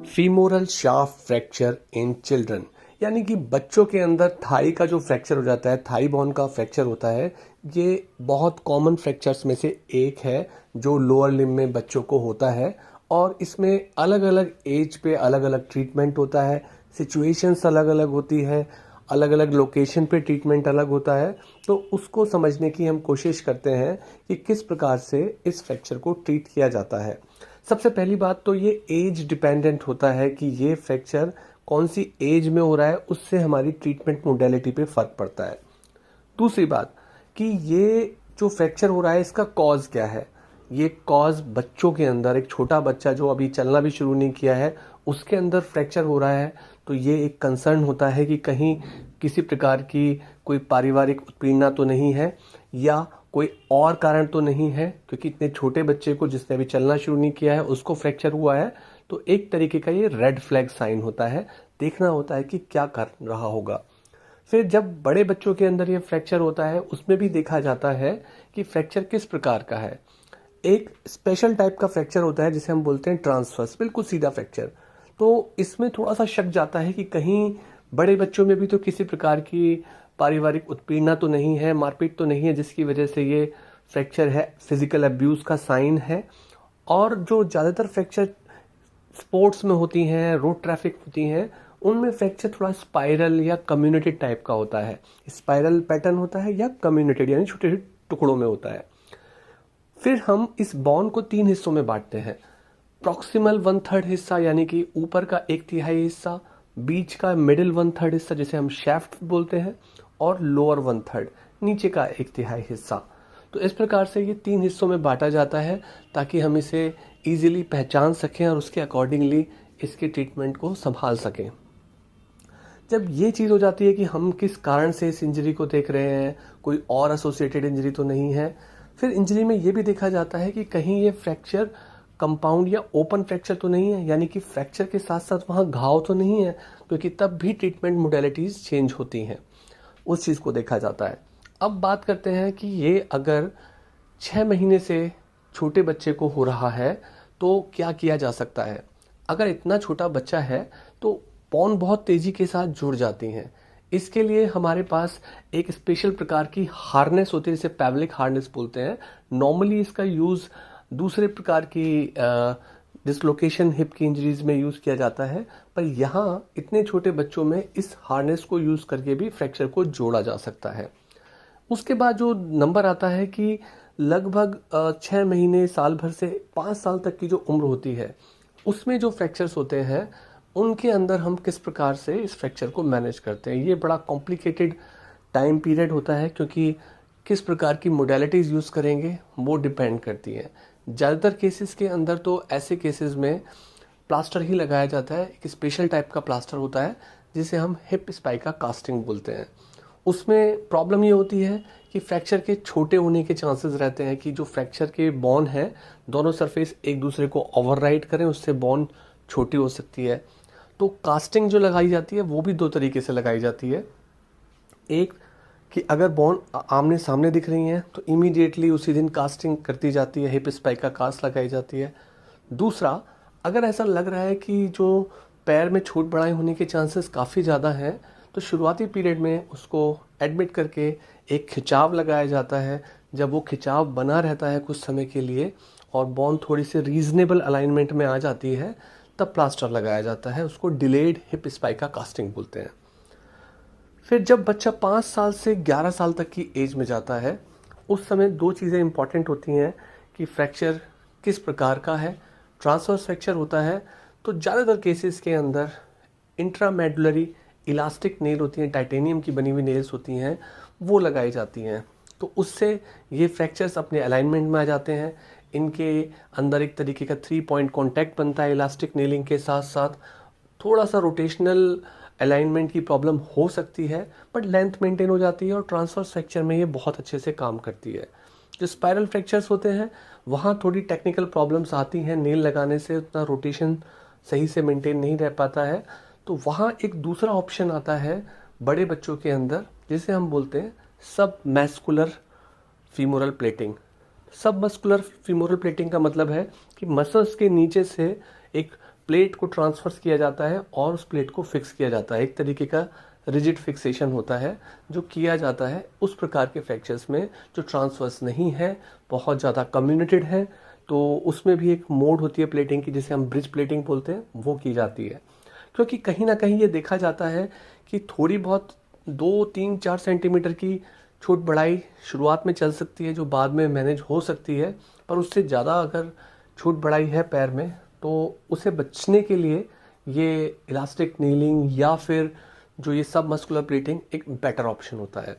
Femoral shaft fracture in children, यानी कि बच्चों के अंदर थाई का जो फ्रैक्चर हो जाता है, थाई बोन का फ्रैक्चर होता है, ये बहुत कॉमन फ्रैक्चर्स में से एक है जो लोअर लिम्ब में बच्चों को होता है। और इसमें अलग अलग एज पे अलग अलग ट्रीटमेंट होता है, सिचुएशंस अलग अलग होती है, अलग अलग लोकेशन पे ट्रीटमेंट अलग होता है। तो उसको समझने की हम कोशिश करते हैं कि किस प्रकार से इस फ्रैक्चर को ट्रीट किया जाता है। सबसे पहली बात तो ये एज डिपेंडेंट होता है कि ये फ्रैक्चर कौन सी एज में हो रहा है, उससे हमारी ट्रीटमेंट मोडेलिटी पे फर्क पड़ता है। दूसरी बात कि ये जो फ्रैक्चर हो रहा है इसका कॉज क्या है। ये कॉज बच्चों के अंदर, एक छोटा बच्चा जो अभी चलना भी शुरू नहीं किया है उसके अंदर फ्रैक्चर हो रहा है, तो ये एक कंसर्न होता है कि कहीं किसी प्रकार की कोई पारिवारिक उत्पीड़ना तो नहीं है या कोई और कारण तो नहीं है, क्योंकि इतने छोटे बच्चे को जिसने अभी चलना शुरू नहीं किया है उसको फ्रैक्चर हुआ है। तो एक तरीके का ये रेड फ्लैग साइन होता है, देखना होता है कि क्या कर रहा होगा। फिर जब बड़े बच्चों के अंदर ये फ्रैक्चर होता है उसमें भी देखा जाता है कि फ्रैक्चर किस प्रकार का है। एक स्पेशल टाइप का फ्रैक्चर होता है जिसे हम बोलते हैं ट्रांसवर्स, बिल्कुल सीधा फ्रैक्चर। तो इसमें थोड़ा सा शक जाता है कि कहीं बड़े बच्चों में भी तो किसी प्रकार की पारिवारिक उत्पीड़ना तो नहीं है, मारपीट तो नहीं है, जिसकी वजह से ये फ्रैक्चर है, फिजिकल अब्यूज का साइन है। और जो ज़्यादातर फ्रैक्चर स्पोर्ट्स में होती हैं, रोड ट्रैफिक होती हैं, उनमें फ्रैक्चर थोड़ा स्पाइरल या कम्युनिटेड टाइप का होता है। स्पाइरल पैटर्न होता है या कम्युनिटेड यानी छोटे छोटे टुकड़ों में होता है। फिर हम इस बोन को 3 हिस्सों में बांटते हैं। प्रॉक्सिमल 1/3 हिस्सा यानी कि ऊपर का 1/3 हिस्सा, बीच का मिडिल 1/3 हिस्सा जिसे हम शैफ्ट बोलते हैं, और लोअर 1/3 नीचे का 1/3 हिस्सा। तो इस प्रकार से ये 3 हिस्सों में बांटा जाता है ताकि हम इसे इजीली पहचान सकें और उसके अकॉर्डिंगली इसके ट्रीटमेंट को संभाल सकें। जब ये चीज़ हो जाती है कि हम किस कारण से इस इंजरी को देख रहे हैं, कोई और एसोसिएटेड इंजरी तो नहीं है, फिर इंजरी में ये भी देखा जाता है कि कहीं ये फ्रैक्चर कंपाउंड या ओपन फ्रैक्चर तो नहीं है, यानी कि फ्रैक्चर के साथ साथ वहाँ घाव तो नहीं है, क्योंकि तब भी ट्रीटमेंट मोडेलिटीज़ चेंज होती हैं। उस चीज़ को देखा जाता है। अब बात करते हैं कि ये अगर 6 महीने से छोटे बच्चे को हो रहा है तो क्या किया जा सकता है। अगर इतना छोटा बच्चा है तो बोन बहुत तेज़ी के साथ जुड़ जाती हैं। इसके लिए हमारे पास एक स्पेशल प्रकार की हार्नेस होती है जिसे पैवलिक हार्नेस बोलते हैं। नॉर्मली इसका यूज़ दूसरे प्रकार की डिसलोकेशन हिप की इंजरीज में यूज़ किया जाता है, पर यहाँ इतने छोटे बच्चों में इस हार्नेस को यूज़ करके भी फ्रैक्चर को जोड़ा जा सकता है। उसके बाद जो नंबर आता है कि लगभग 6 महीने, साल भर से 5 साल तक की जो उम्र होती है उसमें जो फ्रैक्चर्स होते हैं उनके अंदर हम किस प्रकार से इस फ्रैक्चर को मैनेज करते हैं। ये बड़ा कॉम्प्लिकेटेड टाइम पीरियड होता है, क्योंकि किस प्रकार की मोडेलिटीज़ यूज़ करेंगे वो डिपेंड करती है। ज़्यादातर केसेस के अंदर तो ऐसे केसेस में प्लास्टर ही लगाया जाता है। एक स्पेशल टाइप का प्लास्टर होता है जिसे हम हिप स्पाइका कास्टिंग बोलते हैं। उसमें प्रॉब्लम ये होती है कि फ्रैक्चर के छोटे होने के चांसेस रहते हैं कि जो फ्रैक्चर के बोन है दोनों सरफेस एक दूसरे को ओवरराइड करें, उससे बोन छोटी हो सकती है। तो कास्टिंग जो लगाई जाती है वो भी 2 तरीके से लगाई जाती है। एक कि अगर बोन आमने सामने दिख रही हैं तो इमीडिएटली उसी दिन कास्टिंग करती जाती है, हिप स्पाइका कास्ट लगाई जाती है। दूसरा, अगर ऐसा लग रहा है कि जो पैर में छोट बढ़ाई होने के चांसेस काफ़ी ज़्यादा हैं तो शुरुआती पीरियड में उसको एडमिट करके एक खिंचाव लगाया जाता है। जब वो खिंचाव बना रहता है कुछ समय के लिए और बोन थोड़ी सी रीजनेबल अलाइनमेंट में आ जाती है तब प्लास्टर लगाया जाता है। उसको डिलेड हिप स्पाइका कास्टिंग बोलते हैं। फिर जब बच्चा 5 साल से 11 साल तक की एज में जाता है उस समय 2 चीज़ें इंपॉर्टेंट होती हैं कि फ्रैक्चर किस प्रकार का है। ट्रांसवर्स फ्रैक्चर होता है तो ज़्यादातर केसेस के अंदर इंट्रामेडुलरी इलास्टिक नेल होती हैं, टाइटेनियम की बनी हुई नेल्स होती हैं, वो लगाई जाती हैं। तो उससे ये फ्रैक्चर्स अपने अलाइनमेंट में आ जाते हैं। इनके अंदर एक तरीके का 3 पॉइंट कॉन्टैक्ट बनता है इलास्टिक नेलिंग के साथ साथ। थोड़ा सा रोटेशनल अलाइनमेंट की प्रॉब्लम हो सकती है बट लेंथ मेंटेन हो जाती है और ट्रांसवर्स फ्रैक्चर में ये बहुत अच्छे से काम करती है। जो स्पाइरल फ्रैक्चर्स होते हैं वहाँ थोड़ी टेक्निकल प्रॉब्लम्स आती हैं, नेल लगाने से उतना रोटेशन सही से मेंटेन नहीं रह पाता है। तो वहाँ एक दूसरा ऑप्शन आता है बड़े बच्चों के अंदर जिसे हम बोलते हैं सब मस्कुलर फीमोरल प्लेटिंग। सब मस्कुलर फीमोरल प्लेटिंग का मतलब है कि मसल्स के नीचे से एक प्लेट को ट्रांसफर किया जाता है और उस प्लेट को फिक्स किया जाता है। एक तरीके का रिजिड फिक्सेशन होता है जो किया जाता है। उस प्रकार के फ्रैक्चर्स में जो ट्रांसवर्स नहीं है, बहुत ज़्यादा कम्युनिटेड है, तो उसमें भी एक मोड होती है प्लेटिंग की, जिसे हम ब्रिज प्लेटिंग बोलते हैं, वो की जाती है। क्योंकि कहीं ना कहीं ये देखा जाता है कि थोड़ी बहुत 2, 3, 4 सेंटीमीटर की छूट बढ़ाई शुरुआत में चल सकती है, जो बाद में मैनेज हो सकती है, पर उससे ज़्यादा अगर छूट बढ़ाई है पैर में तो उसे बचने के लिए ये इलास्टिक नीलिंग या फिर जो ये सब मस्कुलर प्लेटिंग एक बेटर ऑप्शन होता है।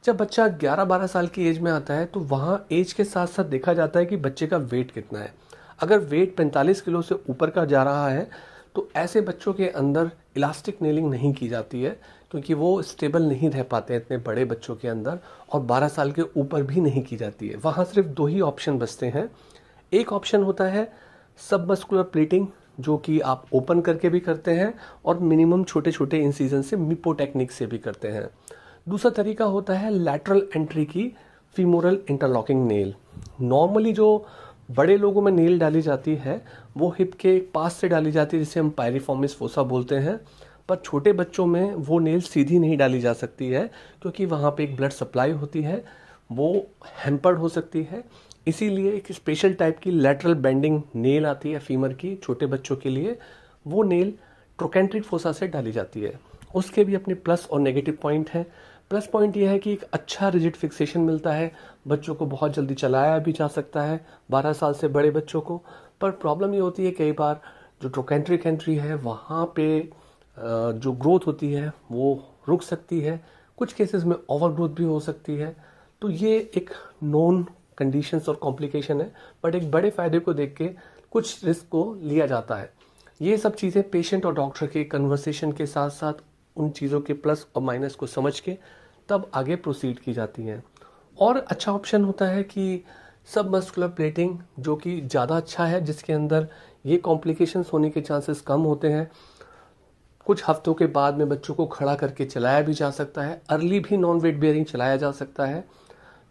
जब बच्चा 11-12 साल की एज में आता है तो वहाँ एज के साथ साथ देखा जाता है कि बच्चे का वेट कितना है। अगर वेट 45 किलो से ऊपर का जा रहा है तो ऐसे बच्चों के अंदर इलास्टिक नेलिंग नहीं की जाती है, क्योंकि वो स्टेबल नहीं रह पाते इतने बड़े बच्चों के अंदर, और 12 साल के ऊपर भी नहीं की जाती है। वहाँ सिर्फ 2 ही ऑप्शन बचते हैं। एक ऑप्शन होता है सबमस्कुलर प्लेटिंग, जो कि आप ओपन करके भी करते हैं और मिनिमम छोटे छोटे इंसिजन से मिपो टेक्निक से भी करते हैं। दूसरा तरीका होता है लैटरल एंट्री की फीमोरल इंटरलॉकिंग नेल। नॉर्मली जो बड़े लोगों में नेल डाली जाती है वो हिप के पास से डाली जाती है, जिसे हम पायरिफॉर्मिस फोसा बोलते हैं, पर छोटे बच्चों में वो नेल सीधी नहीं डाली जा सकती है, क्योंकि वहाँ पे एक ब्लड सप्लाई होती है, वो हैम्पर्ड हो सकती है। इसीलिए एक स्पेशल टाइप की लैटरल बेंडिंग नेल आती है फीमर की छोटे बच्चों के लिए। वो नेल ट्रोकेंट्रिक फोसा से डाली जाती है। उसके भी अपने प्लस और नेगेटिव पॉइंट हैं। प्लस पॉइंट यह है कि एक अच्छा रिजिड फिक्सेशन मिलता है, बच्चों को बहुत जल्दी चलाया भी जा सकता है 12 साल से बड़े बच्चों को। पर प्रॉब्लम ये होती है कई बार जो ट्रोकेंट्रिक एंट्री है वहाँ पे जो ग्रोथ होती है वो रुक सकती है, कुछ केसेस में ओवर ग्रोथ भी हो सकती है। तो ये एक नॉन कंडीशंस और कॉम्प्लिकेशन है, बट एक बड़े फायदे को देख के कुछ रिस्क को लिया जाता है। ये सब चीज़ें पेशेंट और डॉक्टर के कन्वर्सेशन के साथ साथ उन चीज़ों के प्लस और माइनस को समझ के तब आगे प्रोसीड की जाती हैं। और अच्छा ऑप्शन होता है कि सब मस्कुलर प्लेटिंग, जो कि ज़्यादा अच्छा है, जिसके अंदर ये कॉम्प्लिकेशंस होने के चांसेस कम होते हैं। कुछ हफ्तों के बाद में बच्चों को खड़ा करके चलाया भी जा सकता है, अर्ली भी नॉन वेट बेयरिंग चलाया जा सकता है।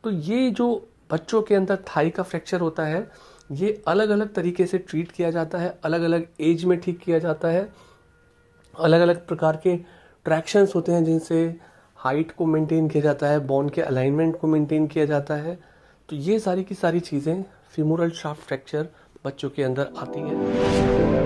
तो ये जो बच्चों के अंदर थाई का फ्रैक्चर होता है, ये अलग अलग तरीके से ट्रीट किया जाता है, अलग अलग एज में ठीक किया जाता है। अलग अलग प्रकार के ट्रैक्शंस होते हैं जिनसे हाइट को मेंटेन किया जाता है, बोन के अलाइनमेंट को मेंटेन किया जाता है। तो ये सारी की सारी चीज़ें फीमोरल शाफ्ट फ्रैक्चर बच्चों के अंदर आती हैं।